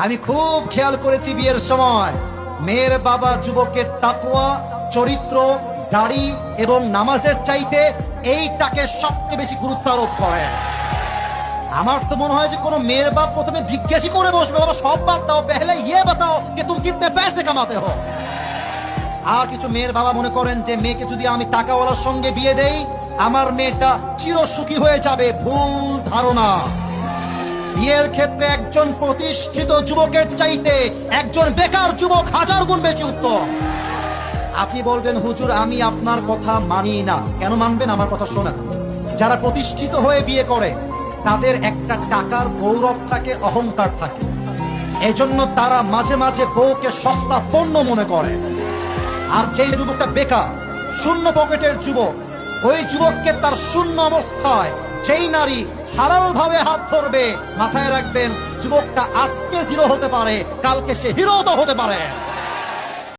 আমি খুব খেয়াল করেছি বিয়ের সময় মেয়ের বাবা যুবকের তাকওয়া, চরিত্র, দাড়ি এবং নামাজের চাইতে এইটাকে সবচেয়ে বেশি গুরুত্ব আরোপ করে। আমার তো মনে হয় যে কোনো মেয়ের বাপ প্রথমে জিজ্ঞাসা করে বসবে, বাবা সব বাদ দাও, পেহলে ইয়ে বাতাও कि तुम कितने पैसे कमाते हो। আর কিছু মেয়ের বাবা মনে করেন যে মেয়েকে যদি আমি টাকাওয়ালার সঙ্গে বিয়ে দেই আমার মেয়েটা চিরসুখী হয়ে যাবে। ভুল ধারণা। বিয়ের ক্ষেত্রে একজন প্রতিষ্ঠিত যুবকের চাইতে একজন বেকার যুবক 1000 গুণ বেশি উত্তম। আপনি বলবেন হুজুর আমি আপনার কথা মানি না। কেন মানবেন? আমার কথা শোনেন। যারা প্রতিষ্ঠিত হয়ে বিয়ে করে তাদের একটা টাকার গৌরব থাকে, অহংকার থাকে। এজন্য তারা মাঝে মাঝে বউকে সস্তা পণ্য মনে করে। আর যে যুবকটা বেকার, শূন্য পকেটের যুবক, ওই যুবককে তার শূন্য অবস্থায় যেই নারী হালাল ভাবে হাত ধরবে, মাথায় রাখবেন যুবকটা আজকে জিরো হতে পারে, কালকে সে হিরো তো হতে পারে।